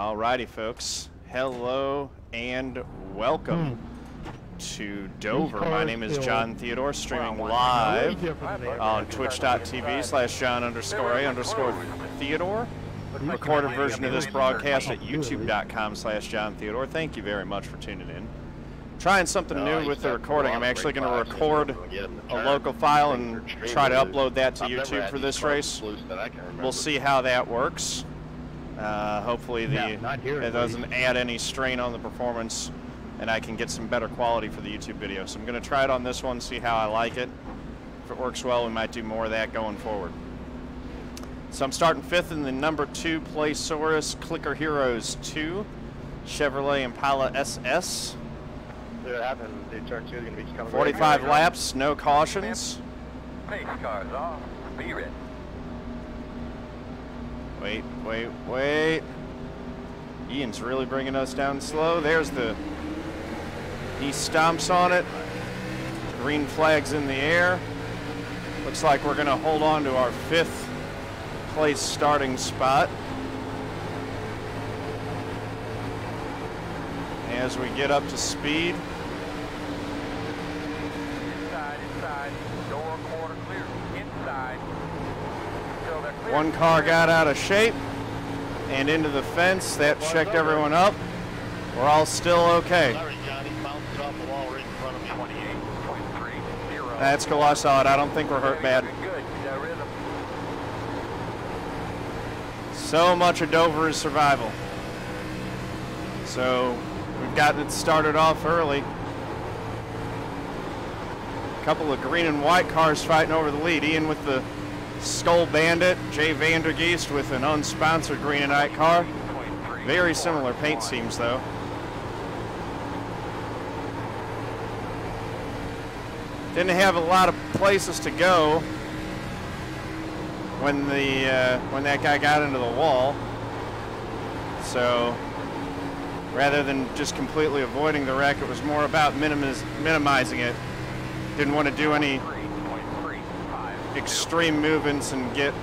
Alrighty, folks. Hello and welcome to Dover. My name is John Theodore, streaming live on twitch.tv/John_A_Theodore. Recorded version of this broadcast at youtube.com/John Theodore. Thank you very much for tuning in. Trying something new with the recording. I'm actually going to record a local file and try to upload that to YouTube for this race. We'll see how that works. Hopefully it doesn't add any strain on the performance and I can get some better quality for the YouTube video. So I'm going to try it on this one, see how I like it. If it works well, we might do more of that going forward. So I'm starting fifth in the number 2 Playsaurus Clicker Heroes 2 Chevrolet Impala SS. 45 laps, no cautions. Pace cars off. Be ready. Wait. Ian's really bringing us down slow. There's he stomps on it. Green flag's in the air. Looks like we're going to hold on to our 5th place starting spot. As we get up to speed. Inside. Door quarter clear. Inside. One car got out of shape and into the fence. That checked everyone up. We're all still okay. That's cool. I saw it. I don't think we're hurt bad. So much of Dover is survival. So we've gotten it started off early. A couple of green and white cars fighting over the lead. Ian with the Skull Bandit, Jay Vandergeest with an unsponsored green and white car. Very similar paint schemes though. Didn't have a lot of places to go when that guy got into the wall. So rather than just completely avoiding the wreck, it was more about minimizing it. Didn't want to do any extreme movements and get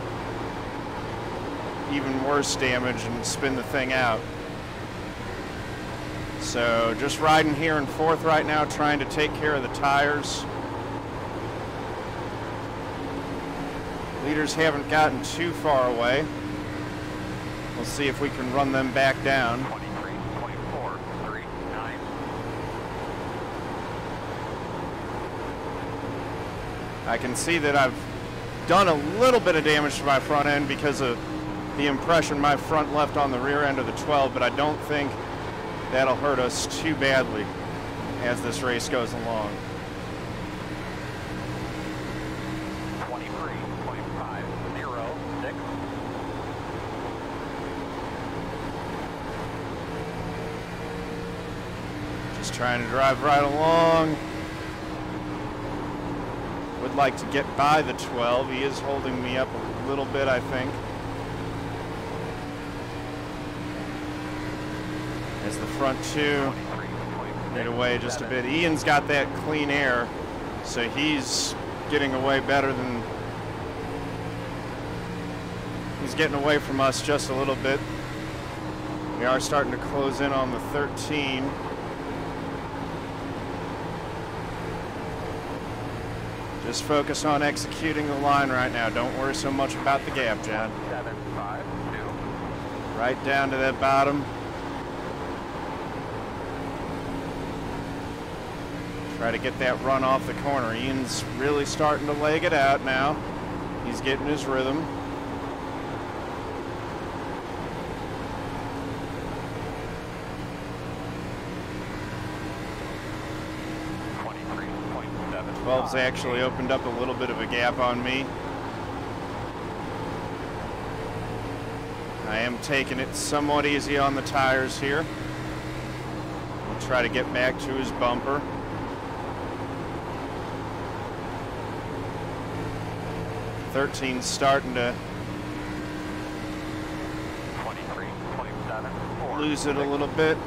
even worse damage and spin the thing out. So just riding here in 4th right now, trying to take care of the tires. Leaders haven't gotten too far away. We'll see if we can run them back down. 23, 24, 3, 9. I can see that I've done a little bit of damage to my front end because of the impression my front left on the rear end of the 12, but I don't think that'll hurt us too badly as this race goes along. 23, 25, 0, 6. Just trying to drive right along. Would like to get by the 12. He is holding me up a little bit, I think. As the front 2 made away just a bit. Ian's got that clean air, so he's getting away better than... He's getting away from us just a little bit. We are starting to close in on the 13. Just focus on executing the line right now. Don't worry so much about the gap, John. 7, 5, 2. Right down to that bottom. Try to get that run off the corner. Ian's really starting to leg it out now. He's getting his rhythm. Twelve's actually opened up a little bit of a gap on me. I am taking it somewhat easy on the tires here. We'll try to get back to his bumper. Thirteen's starting to 23, 27, 4, lose it a little bit.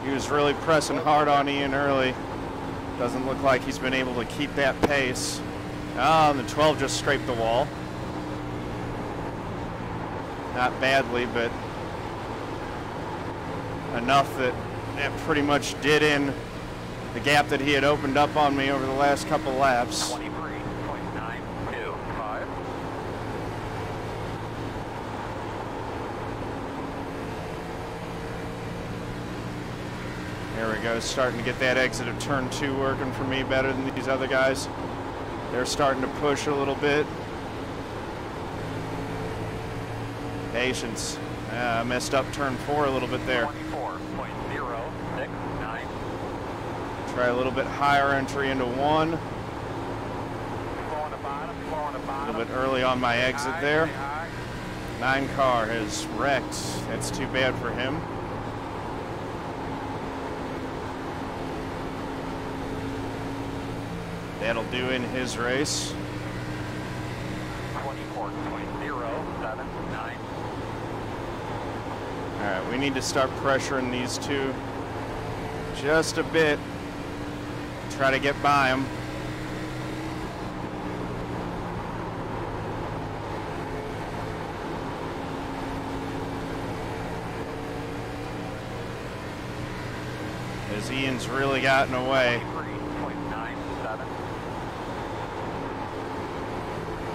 He was really pressing hard on Ian early. Doesn't look like he's been able to keep that pace. And the 12 just scraped the wall. Not badly, but enough that that pretty much did in the gap that he had opened up on me over the last couple laps. 23.925. There we go, starting to get that exit of turn 2 working for me better than these other guys. They're starting to push a little bit. Patience. I messed up turn 4 a little bit there. 24.069. Try a little bit higher entry into 1. Four on the bottom, four on the A bottom. little bit early on my exit High, there. stay high. 9 car has wrecked. That's too bad for him. That'll do in his race. 24.079. All right, we need to start pressuring these two just a bit. Try to get by them. As Ian's really gotten away. 23.97.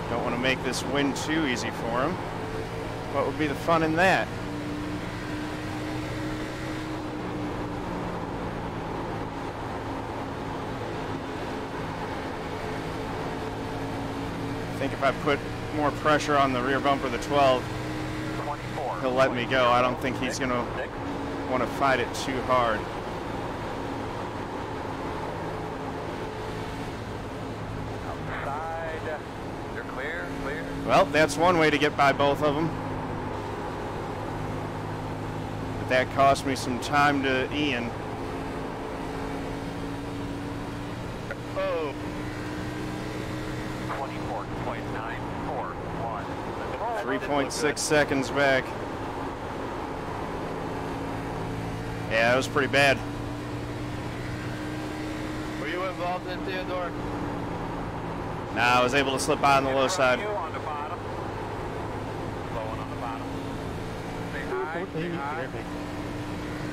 Don't want to make this win too easy for him. What would be the fun in that? I think if I put more pressure on the rear bumper of the 12, 24. he'll let me go. I don't think he's going to want to fight it too hard. Outside. You're clear, clear. Well, that's one way to get by both of them. But that cost me some time to Ian. Oh. 24.941. 3.6 seconds back. Yeah, that was pretty bad. Were you involved in Theodore? Nah, I was able to slip by on the low side. You on the bottom. Low one on the bottom. Stay high, stay high.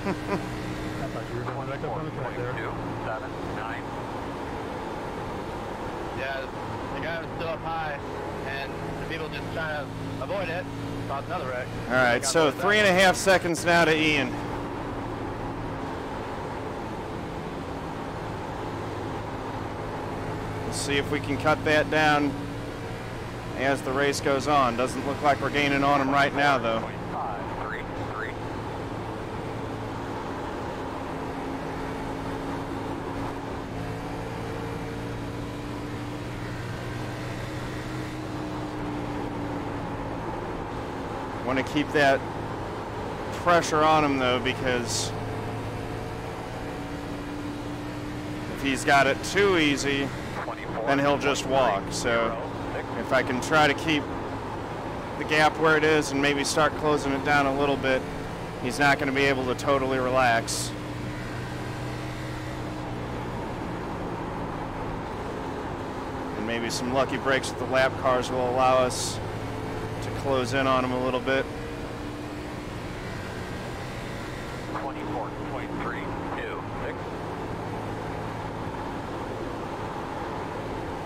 I thought you were going back up on the track there. 24.279. Yeah, the guy was still up high, and the people just trying to avoid it. Caused another wreck. All right, so 3.5 seconds now to Ian. We'll see if we can cut that down as the race goes on. Doesn't look like we're gaining on him right now, though. 533. Want to keep that pressure on him, though, because if he's got it too easy, then he'll just walk. So if I can try to keep the gap where it is and maybe start closing it down a little bit, he's not going to be able to totally relax. And maybe some lucky breaks with the lap cars will allow us to close in on him a little bit. 24.326.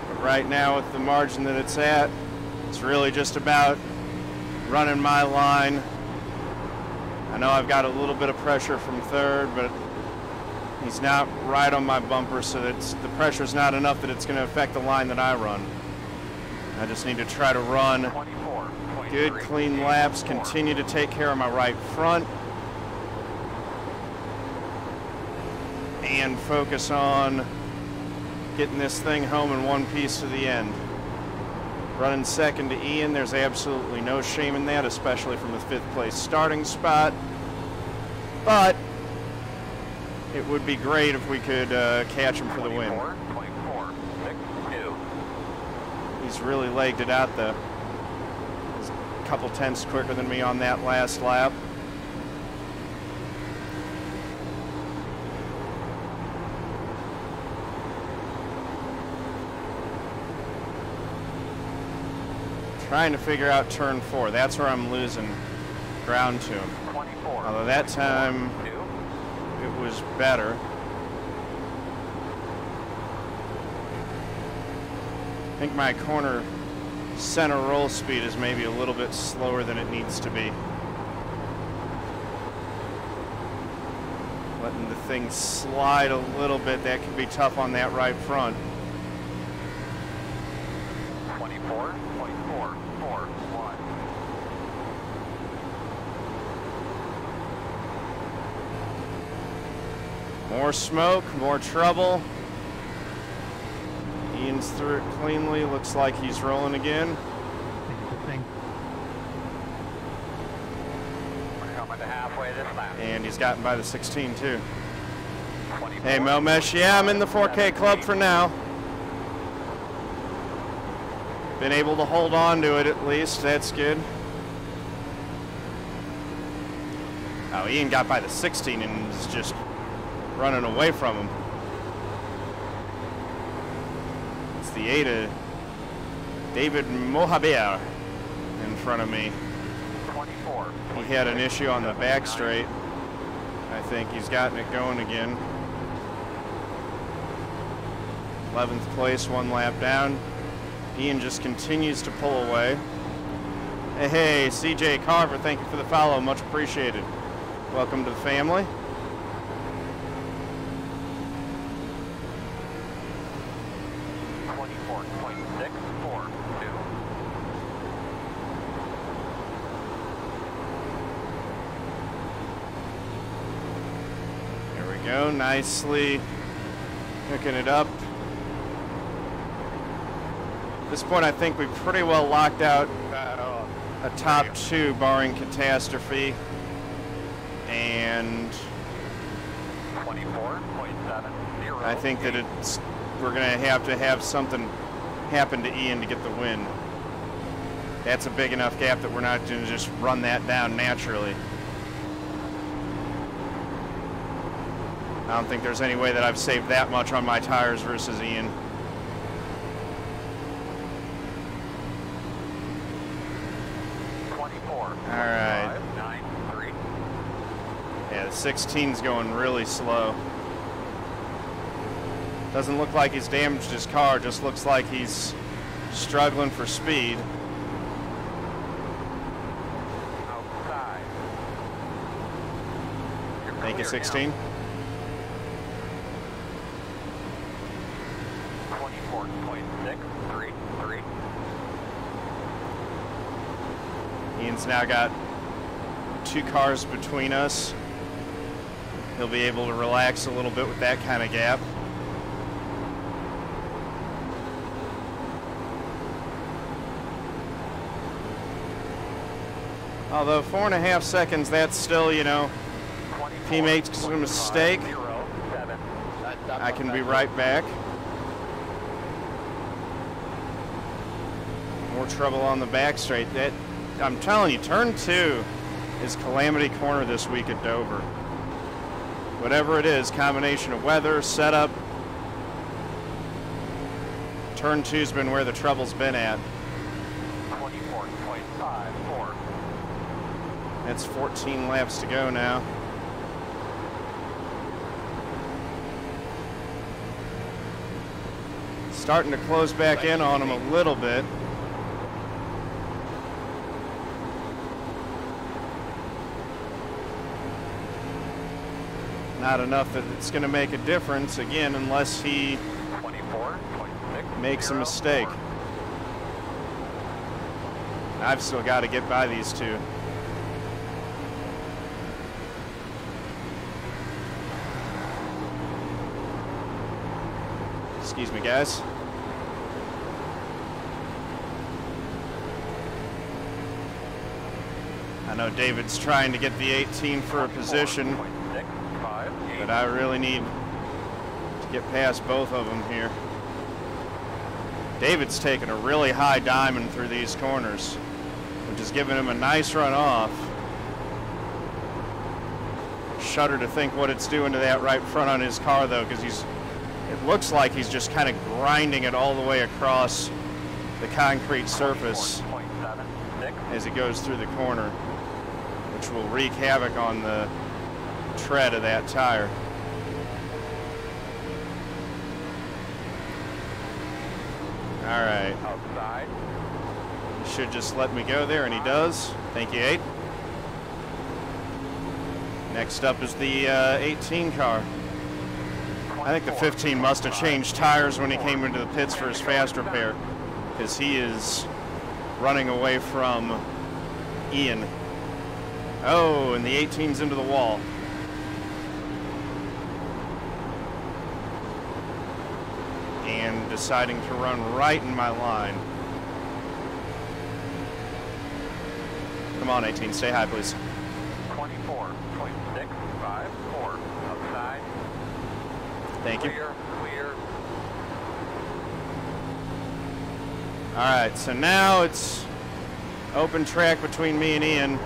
But right now, with the margin that it's at, it's really just about running my line. I know I've got a little bit of pressure from third, but he's not right on my bumper, so the pressure's not enough that it's going to affect the line that I run. I just need to try to run 24.3. good, clean laps, continue to take care of my right front, and focus on getting this thing home in one piece to the end. Running second to Ian, there's absolutely no shame in that, especially from the 5th place starting spot. But it would be great if we could catch him for the win. 24.62. He's really legged it out, though. He's a couple tenths quicker than me on that last lap. Trying to figure out turn 4. That's where I'm losing ground to him. 24. Although that time it was better. I think my corner center roll speed is maybe a little bit slower than it needs to be. Letting the thing slide a little bit, that could be tough on that right front. 24.441. More smoke, more trouble. Ian's through it cleanly. Looks like he's rolling again. I think it's a thing. We're coming to halfway this lap. And he's gotten by the 16 too. 24. Hey Momesh, yeah, I'm in the 4K club for now. Been able to hold on to it at least, that's good. Oh, Ian got by the 16 and was just running away from him. It's the 8 of David Mohabir in front of me. 24. He had an issue on the back straight. I think he's gotten it going again. 11th place, 1 lap down. Ian just continues to pull away. Hey, CJ Carver, thank you for the follow, much appreciated. Welcome to the family. Go nicely hooking it up. At this point, I think we've pretty well locked out a top 2 barring catastrophe, and 24.70. I think that we're going to have something happen to Ian to get the win. That's a big enough gap that we're not going to just run that down naturally. I don't think there's any way that I've saved that much on my tires versus Ian. All right. Yeah, the 16's going really slow. Doesn't look like he's damaged his car, just looks like he's struggling for speed. Outside. Thank you, 16. 24.633. Ian's now got 2 cars between us. He'll be able to relax a little bit with that kind of gap. Although 4.5 seconds, that's still, you know, if he makes a mistake, I can be right back. More trouble on the back straight. That, I'm telling you, turn 2 is calamity corner this week at Dover. Whatever it is, combination of weather, setup. Turn 2's been where the trouble's been at. 24.54. That's 14 laps to go now. Starting to close back in on him a little bit. Not enough that it's going to make a difference, again, unless he makes a mistake. I've still got to get by these 2. Excuse me, guys. I know David's trying to get the 18 for a position, but I really need to get past both of them here. David's taking a really high diamond through these corners, which is giving him a nice run off. Shudder to think what it's doing to that right front on his car, though, because it looks like he's just kind of grinding it all the way across the concrete surface as he goes through the corner, which will wreak havoc on the tread of that tire. All right. Outside. He should just let me go there, and he does. Thank you, 8. Next up is the 18 car. I think the 15 must have changed tires when he came into the pits for his fast repair, because he is running away from Ian. Oh, and the 18's into the wall. And deciding to run right in my line. Come on, 18, stay high, please. 24.654 outside. Thank you. Clear, clear. All right, so now it's open track between me and Ian.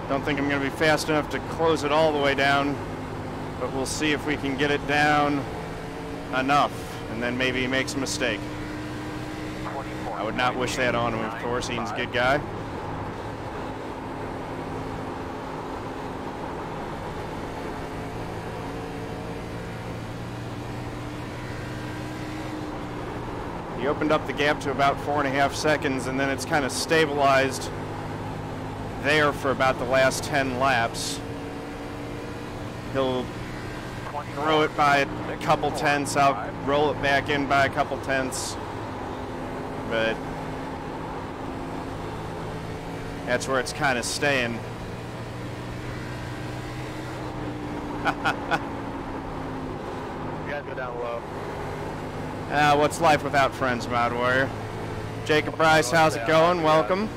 Don't think I'm going to be fast enough to close it all the way down, but we'll see if we can get it down enough, and then maybe he makes a mistake. I would not wish that on him, of course. Ian's a good guy. He opened up the gap to about 4.5 seconds, and then it's kind of stabilized there for about the last 10 laps. He'll throw it by a couple tenths. I'll roll it back in by a couple tenths. But that's where it's kind of staying. You guys go down low. What's life without friends, Mod Warrior? Jacob Bryce, how's it going? Welcome.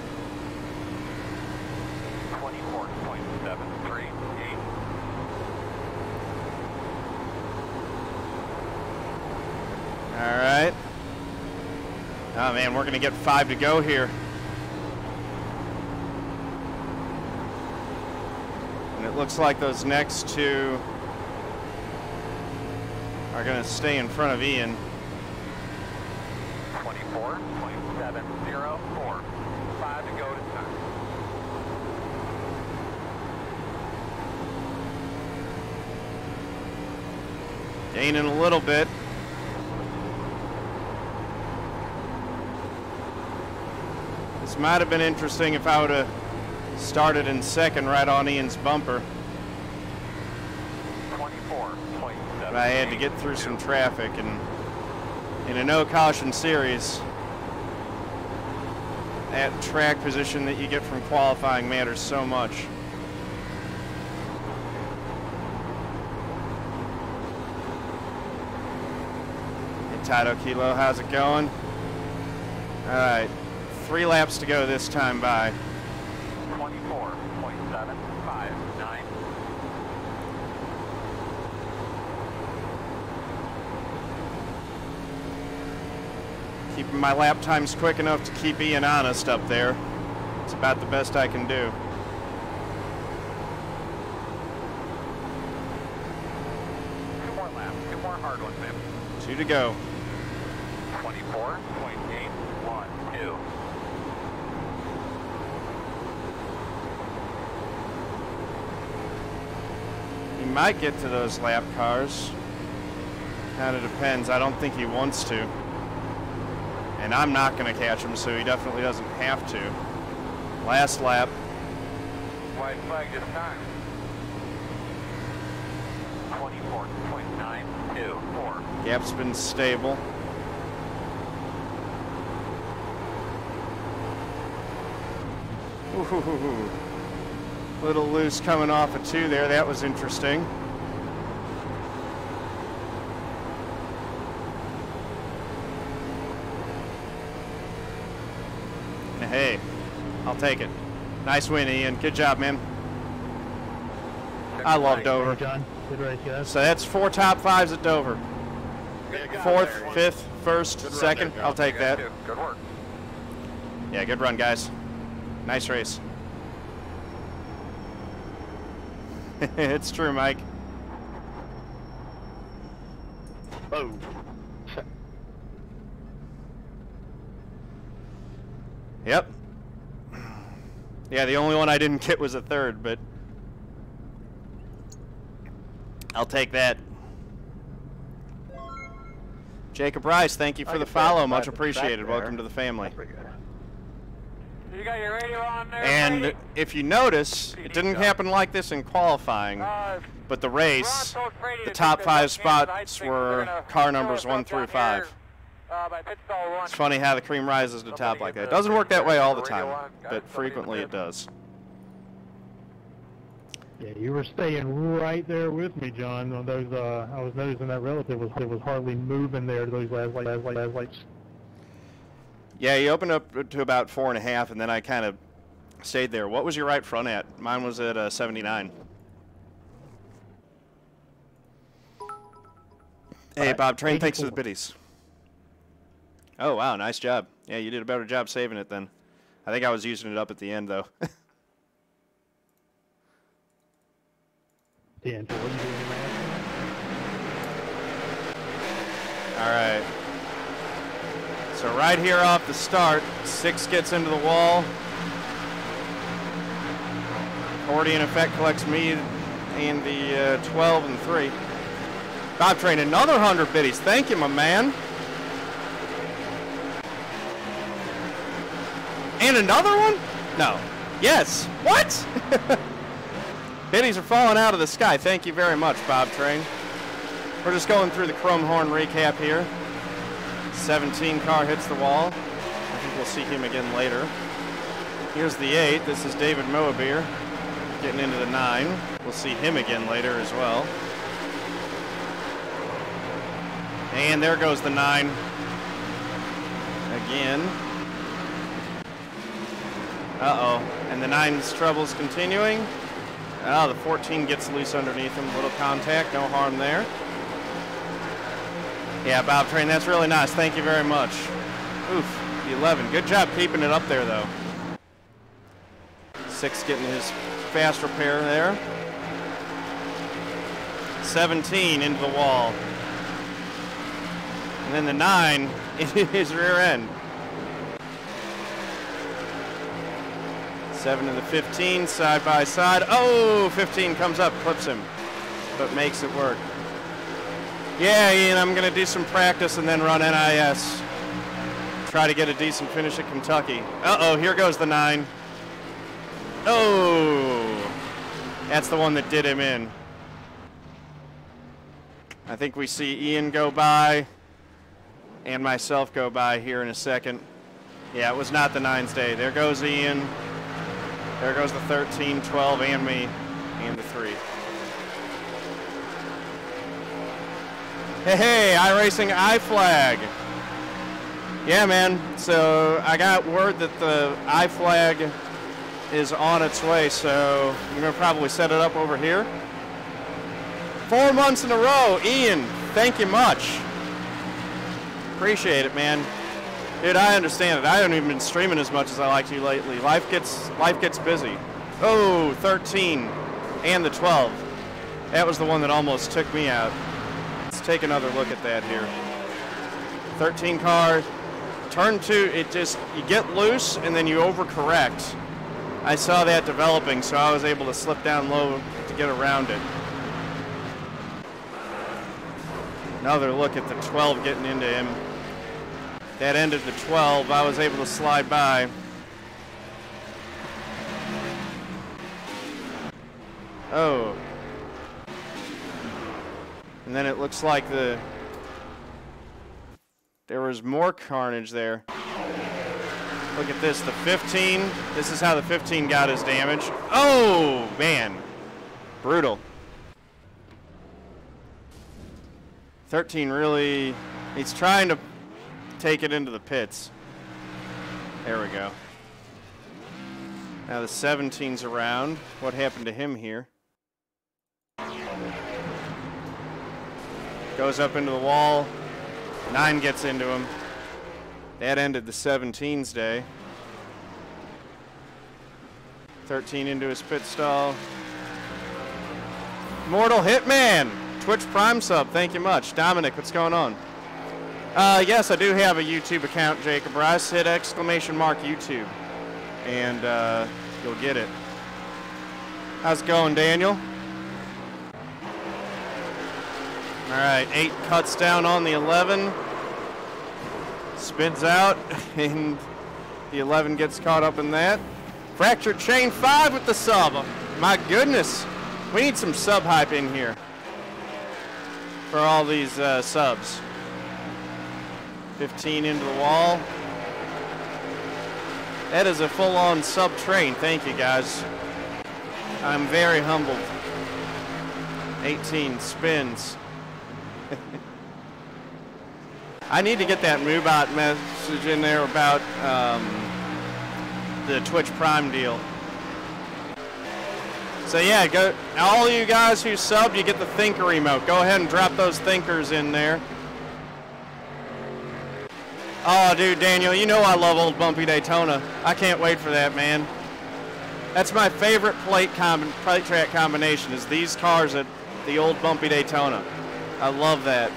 24.738. All right. Oh man, we're gonna get 5 to go here. And it looks like those next 2 are gonna stay in front of Ian. 24.704. 5 to go to time. Gaining a little bit. This might have been interesting if I would have started in second right on Ian's bumper. 24.7. But I had to get through some traffic, and in a no caution series, that track position that you get from qualifying matters so much. Hey, Tato Kilo, how's it going? All right, 3 laps to go this time by. 24.759. Keeping my lap times quick enough to keep Ian honest up there. It's about the best I can do. Two more laps. 2 more hard ones, man. 2 to go. 24.812. He might get to those lap cars. Kind of depends. I don't think he wants to. And I'm not going to catch him, so he definitely doesn't have to. Last lap. White flag this time. 24.924. Gap's been stable. Ooh, little loose coming off a 2 there. That was interesting. Hey, I'll take it. Nice win, Ian. Good job, man. I love Dover. John, good race, guys. So that's 4 top 5s at Dover. 4th, 5th, 1st, 2nd. I'll take that. Good work. Yeah, good run, guys. Nice race. It's true, Mike. Oh. Yep. Yeah, the only one I didn't get was a 3rd, but I'll take that. Jacob Rice, thank you for the follow. Much appreciated. Welcome to the family. You got your radio on there, And Brady? if you notice, it didn't happen like this in qualifying, but the race, the top 5 spots were car numbers 1 through 5. It's funny how the cream rises to the top like that. It doesn't work that way all the time, but frequently it does. Yeah, you were staying right there with me, John. On those, I was noticing that relative was hardly moving there to those last lights. Yeah, you opened up to about 4.5, and then I kind of stayed there. What was your right front at? Mine was at 79. Hey, Bob Train, thanks for the biddies. Oh, wow, nice job. Yeah, you did a better job saving it then. I think I was using it up at the end, though. Yeah, what are you doing, man? All right. So right here off the start, 6 gets into the wall. Accordion effect collects me and the 12 and 3. Bob Train, another 100 biddies. Thank you, my man. And another one? No. Yes. What? Biddies are falling out of the sky. Thank you very much, Bob Train. We're just going through the Chrome Horn recap here. 17 car hits the wall. I think we'll see him again later. Here's the 8. This is David Moabeer getting into the 9. We'll see him again later as well. And there goes the 9 again. Uh-oh. And the 9's trouble's continuing. Oh, the 14 gets loose underneath him. Little contact, no harm there. Yeah, Bob Train, that's really nice. Thank you very much. Oof, the 11. Good job keeping it up there, though. 6 getting his fast repair there. 17 into the wall. And then the 9 in his rear end. 7 to the 15, side by side. Oh, 15 comes up, clips him, but makes it work. Yeah, Ian, I'm going to do some practice and then run NIS. Try to get a decent finish at Kentucky. Uh-oh, here goes the 9. Oh, that's the one that did him in. I think we see Ian go by and myself go by here in a second. Yeah, it was not the 9's day. There goes Ian. There goes the 13, 12, and me, and the 3. Hey, iRacing iFlag. Yeah, man, so I got word that the iFlag is on its way, so I'm going to probably set it up over here. 4 months in a row. Ian, thank you much. Appreciate it, man. Dude, I understand it. I haven't even been streaming as much as I like to lately. Life gets busy. Oh, 13 and the 12. That was the one that almost took me out. Let's take another look at that here. 13 car, turn 2, you get loose and then you overcorrect. I saw that developing, so I was able to slip down low to get around it. Another look at the 12 getting into him. That ended the 12. I was able to slide by. Oh. And then it looks like there was more carnage there. Look at this, the 15. This is how the 15 got his damage. Oh, man. Brutal. 13 really, he's trying to take it into the pits. There we go. Now the 17's around. What happened to him here? Goes up into the wall. 9 gets into him. That ended the 17's day. 13 into his pit stall. Mortal Hitman! Twitch Prime sub, thank you much. Dominic, what's going on? Yes, I do have a YouTube account, Jacob Rice. Hit !YouTube, and you'll get it. How's it going, Daniel? All right, 8 cuts down on the 11. Spins out, and the 11 gets caught up in that. Fractured chain 5 with the sub. My goodness, we need some sub hype in here for all these subs. 15 into the wall. That is a full-on sub train. Thank you, guys. I'm very humbled. 18 spins. I need to get that MoveBot message in there about the Twitch Prime deal. So yeah, go all you guys who subbed, you get the thinker emote. Go ahead and drop those thinkers in there. Oh, dude, Daniel, you know I love old Bumpy Daytona. I can't wait for that, man. That's my favorite plate track combination, is these cars at the old Bumpy Daytona. I love that.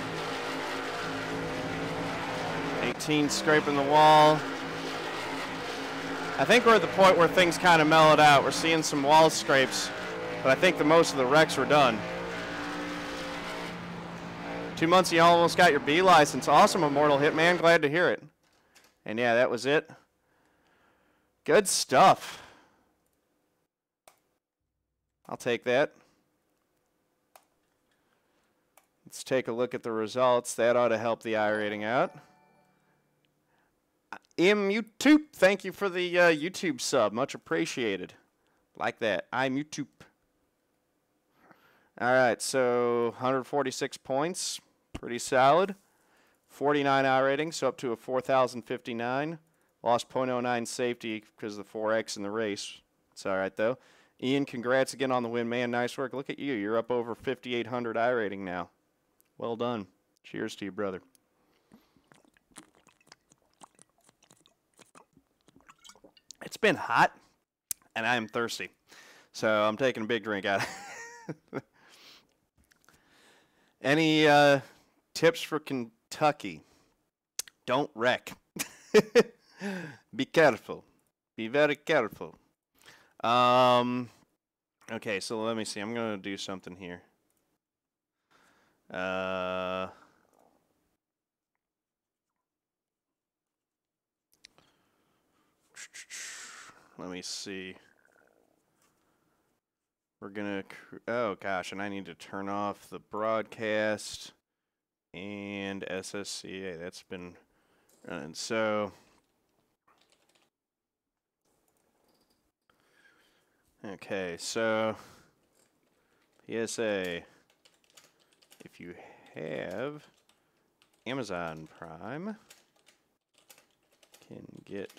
18 scraping the wall. I think we're at the point where things kind of mellowed out. We're seeing some wall scrapes, but I think the most of the wrecks were done. 2 months, you almost got your B license. Awesome, Immortal Hitman. Glad to hear it. And yeah, that was it. Good stuff. I'll take that. Let's take a look at the results. That ought to help the iRating out. YouTube, thank you for the YouTube sub. Much appreciated. Like that. I'm YouTube. All right, so 146 points. Pretty solid. 49 iRating, so up to a 4,059. Lost .09 safety because of the 4X in the race. It's all right, though. Ian, congrats again on the win, man. Nice work. Look at you. You're up over 5,800 iRating now. Well done. Cheers to you, brother. It's been hot, and I am thirsty. So I'm taking a big drink out. Any tips for Kentucky? Don't wreck. Be careful. Be very careful. Okay, so let me see. I'm going to do something here. Let me see. We're going to... Oh, gosh, and I need to turn off the broadcast and SSCA. That's been running. So... Okay, so... PSA. If you have Amazon Prime, can get...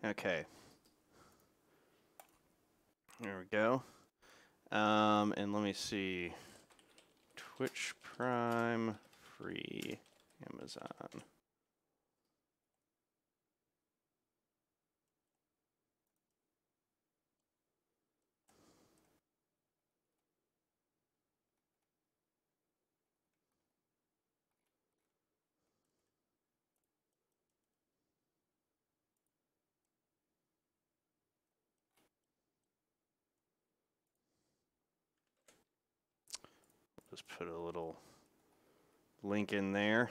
Okay. There we go. And let me see. Twitch Prime free Amazon. Just put a little link in there.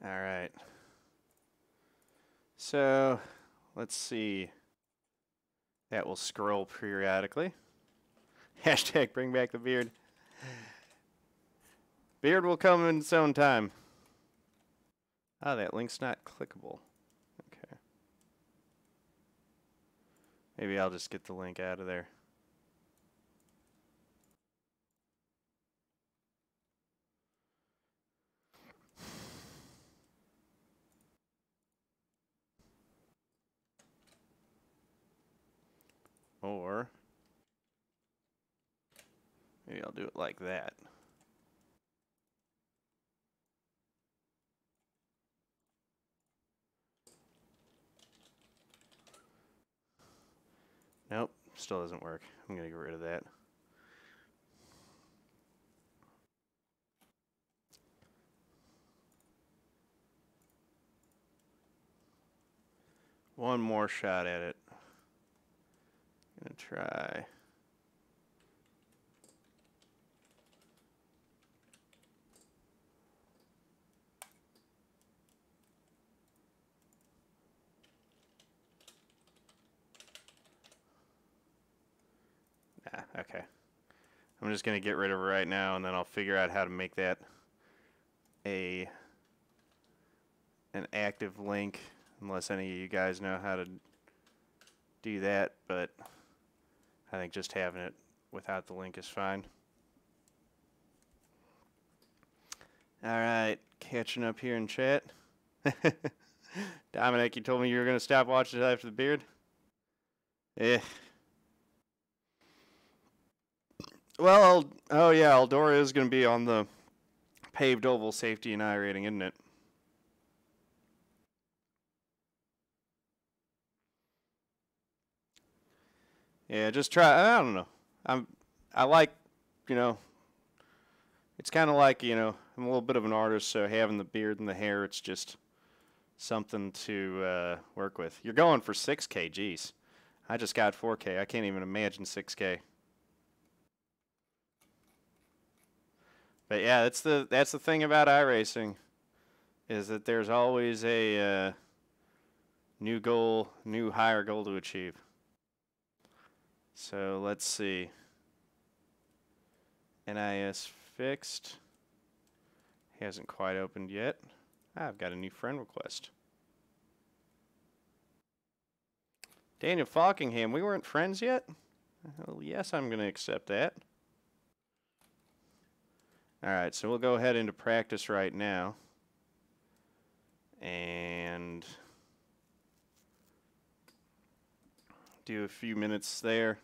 All right. So let's see. That will scroll periodically. Hashtag bring back the beard. Beard will come in its own time. Ah, that link's not clickable. Okay. Maybe I'll just get the link out of there. Or Maybe I'll do it like that. Nope, still doesn't work. I'm going to get rid of that. One more shot at it. Gonna try. Okay. I'm just gonna get rid of it right now, and then I'll figure out how to make that an active link, unless any of you guys know how to do that, but I think just having it without the link is fine. Alright, catching up here in chat. Dominic, you told me you were going to stop watching after the beard? Eh. Well, oh yeah, Eldora is going to be on the paved oval safety and iRacing, isn't it? Yeah, just try. I don't know. I like, you know, it's kind of like, you know, I'm a little bit of an artist, so having the beard and the hair, it's just something to work with. You're going for 6K, geez. I just got 4K. I can't even imagine 6K. But yeah, that's the thing about iRacing, is that there's always a new goal, new higher goal to achieve. So let's see. NIS fixed. Hasn't quite opened yet. I've got a new friend request. Daniel Falkingham, we weren't friends yet? Well, yes, I'm going to accept that. Alright, so we'll go ahead into practice right now. And do a few minutes there.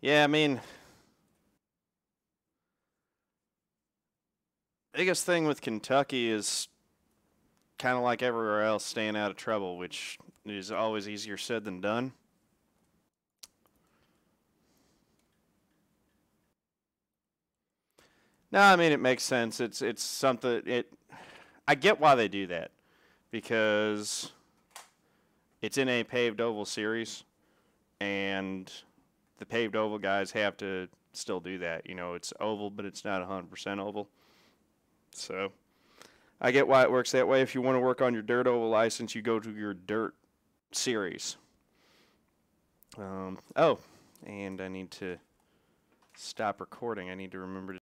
Yeah, I mean, biggest thing with Kentucky is kind of like everywhere else, staying out of trouble, which is always easier said than done. No, I mean, it makes sense. It's something, I get why they do that, because it's in a paved oval series, and the paved oval guys have to still do that. You know, it's oval, but it's not 100% oval. So I get why it works that way. If you want to work on your dirt oval license, you go to your dirt series. Oh, and I need to stop recording. I need to remember to